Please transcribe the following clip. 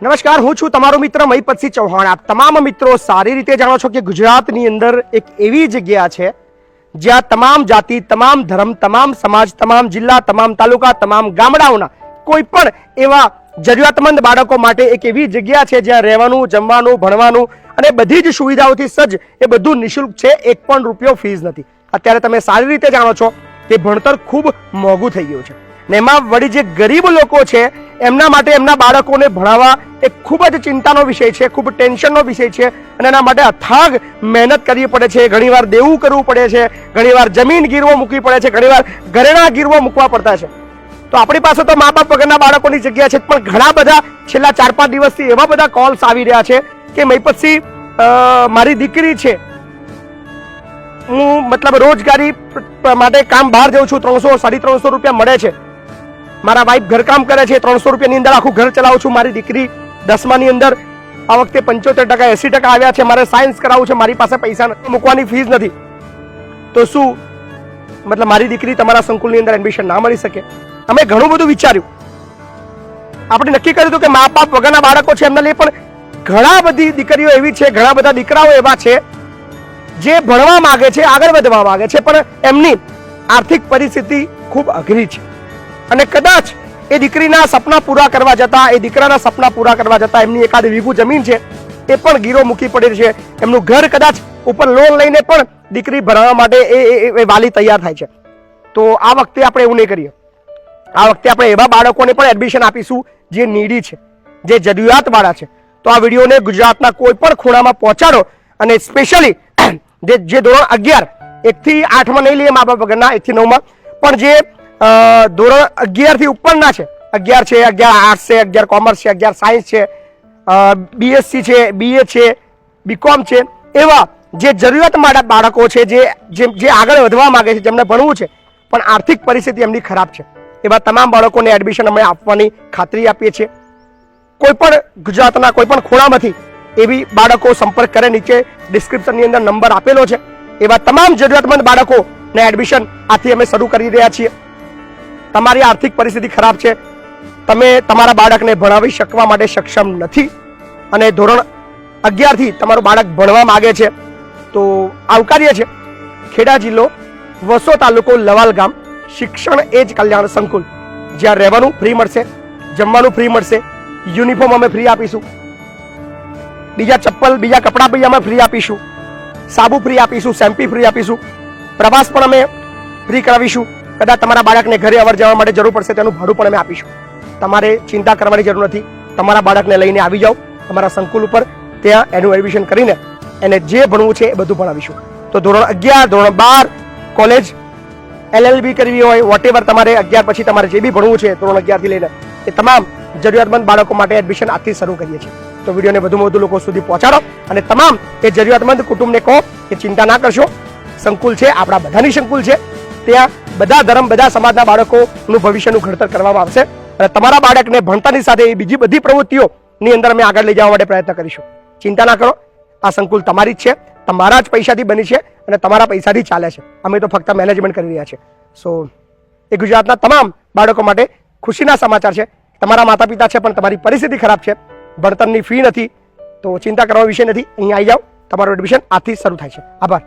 નમસ્કાર, હું છું તમારો મિત્ર મહિપતસિંહ ચૌહાણ। આપ તમામ મિત્રો સારી રીતે જાણો છો કે ગુજરાતની અંદર એક એવી જગ્યા છે જ્યાં તમામ જાતિ, તમામ ધર્મ, તમામ સમાજ, તમામ જિલ્લા, તમામ તાલુકા, તમામ ગામડાઓના કોઈ પણ એવા જરૂરિયાતમંદ બાળકો માટે એક એવી જગ્યા છે જ્યાં રહેવાનું, જમવાનું, ભણવાનું અને બધી જ સુવિધાઓથી સજ્જ એ બધું નિઃશુલ્ક છે। એક પણ રૂપિયો ફીસ નથી। અત્યારે તમે સારી રીતે જાણો છો કે ભણતર ખૂબ મોંઘું થઈ ગયું છે ને એમાં વળી જે ગરીબ લોકો છે એમના માટે એમના બાળકોને ભણાવવા એ ખૂબ જ ચિંતાનો વિષય છે, ખૂબ ટેન્શનનો વિષય છે અને એના માટે અથાગ મહેનત કરવી પડે છે। ઘણીવાર દેવું કરવું પડે છે, ઘણીવાર જમીન ગીરવો મૂકવી પડે છે, ઘણીવાર ઘરેણા ગીરવો મૂકવા પડતા છે। તો આપણી પાસે તો મા બાપ વગરના બાળકોની જગ્યા છે, પણ ઘણા બધા છેલ્લા 4-5 દિવસથી એવા બધા કોલ્સ આવી રહ્યા છે કે મહિપતસિંહ, મારી દીકરી છે, હું મતલબ રોજગારી માટે કામ બહાર જાઉં છું, 300-350 રૂપિયા મળે છે, મારા વાઈફ ઘરકામ કરે છે, 300 રૂપિયાની અંદર આખું ઘર ચલાવું છું, મારી દીકરી 10માની અંદર આ વખતે 75% 80% આવ્યા છે, મારે સાયન્સ કરાવવું છે, મારી પાસે પૈસા નથી, મૂકવાની ફીસ નથી, તો શું મતલબ મારી દીકરી તમારા સંકુલની અંદર એડમિશન ના મળી શકે? અમે ઘણું બધું વિચાર્યું, આપણે નક્કી કર્યું હતું કે મા બાપ વગરના બાળકો છે એમના लिए પણ ઘણા બધી દીકરીઓ એવી છે, ઘણા બધા દીકરાઓ એવા છે જે ભણવા માંગે છે, આગળ વધવા માંગે છે, પણ એમની આર્થિક પરિસ્થિતિ ખૂબ અઘરી છે અને કદાચ એ દીકરીના સપના પૂરા કરવા જતા, એ દીકરાના સપના પૂરા કરવા જતા એમની એકાદ વીઘું જમીન છે એ પણ ગીરો મૂકી પડે છે, એમનું ઘર કદાચ ઉપર લોન લઈને પણ દીકરી ભણવા માટે એ વાલી તૈયાર થાય છે। તો આ વખતે આપણે એવું નહીં કરીએ। આ વખતે આપણે એવા બાળકોને પણ એડમિશન આપીશું જે નીડી છે, જે જરૂરિયાતવાળા છે। તો આ વિડીયોને ગુજરાતના કોઈ પણ ખૂણામાં પહોંચાડો અને સ્પેશિયલી જે ધોરણ 11 1 થી 8માં નહીં લઈએ મા બાપ વગરના, 1 થી 9માં પણ જે ધોરણ 11 થી ઉપરના છે, 11 છે, 11 આર્ટ્સ છે, 11 કોમર્સ છે, 11 સાયન્સ છે, BSc છે, BA છે, BCom છે, એવા જે જરૂરિયાતવાળા બાળકો છે, જે આગળ વધવા માંગે છે, જેમને ભણવું છે પણ આર્થિક પરિસ્થિતિ એમની ખરાબ છે, એવા તમામ બાળકોને એડમિશન અમે આપવાની ખાતરી આપીએ છીએ। કોઈ પણ ગુજરાતના કોઈ પણ ખૂણામાંથી એવી બાળકો સંપર્ક કરે, નીચે ડિસ્ક્રિપ્શનની અંદર નંબર આપેલો છે, એવા તમામ જરૂરિયાતમંદ બાળકોને એડમિશન આથી અમે શરૂ કરી રહ્યા છીએ। તમારી આર્થિક પરિસ્થિતિ ખરાબ છે, તમે તમારા બાળકને ભણાવી શકવા માટે સક્ષમ નથી અને ધોરણ 11 થી તમારું બાળક ભણવા માંગે છે તો આવકાર્ય છે। ખેડા જિલ્લો, વસો તાલુકો, લવાલ ગામ, શિક્ષણ એ જ કલ્યાણ સંકુલ, જ્યાં રહેવાનું ફ્રી મળશે, જમવાનું ફ્રી મળશે, યુનિફોર્મ અમે ફ્રી આપીશું, બીજા ચપ્પલ, બીજા કપડાં બી અમે ફ્રી આપીશું, સાબુ ફ્રી આપીશું, શેમ્પી ફ્રી આપીશું, પ્રવાસ પણ અમે ફ્રી કરાવીશું, કદાચ તમારા બાળકને ઘરે અવર જવા માટે જરૂર પડશે તેનું ભાડું પણ અમે આપીશું। તમારે ચિંતા કરવાની જરૂર નથી, તમારા બાળકને લઈને આવી જાઓ અમારા સંકુલ ઉપર, ત્યાં એનું એડમિશન કરીને એને જે ભણવું છે એ બધું ભણાવીશું। તો ધોરણ 11, ધોરણ 12, કોલેજ, LLB કરવી હોય, વોટેવર તમારે 11 પછી તમારે જે બી ભણવું છે ધોરણ 11 થી લઈને, એ તમામ જરૂરિયાતમંદ બાળકો માટે એડમિશન આજથી શરૂ કરીએ છીએ। તો વિડીયોને વધુમાં વધુ લોકો સુધી પહોંચાડો અને તમામ એ જરૂરિયાતમંદ કુટુંબને કહો કે ચિંતા ના કરશો, સંકુલ છે, આપણા બધાની સંકુલ છે, ત્યાં બધા ધર્મ, બધા સમાજના બાળકોનું ભવિષ્યનું ઘડતર કરવામાં આવશે અને તમારા બાળકને ભણતરની સાથે બીજી બધી પ્રવૃત્તિઓની અંદર અમે આગળ લઈ જવા માટે પ્રયત્ન કરીશું। ચિંતા ના કરો, આ સંકુલ તમારી જ છે, તમારા જ પૈસાથી બની છે અને તમારા પૈસાથી ચાલે છે, અમે તો ફક્ત મેનેજમેન્ટ કરી રહ્યા છીએ। સો એ ગુજરાતના તમામ બાળકો માટે ખુશીના સમાચાર છે। તમારા માતા પિતા છે પણ તમારી પરિસ્થિતિ ખરાબ છે, ભણતરની ફી નથી, તો ચિંતા કરવાનો વિષય નથી, અહીંયા આવી જાઓ, તમારું એડમિશન આજથી શરૂ થાય છે। આભાર।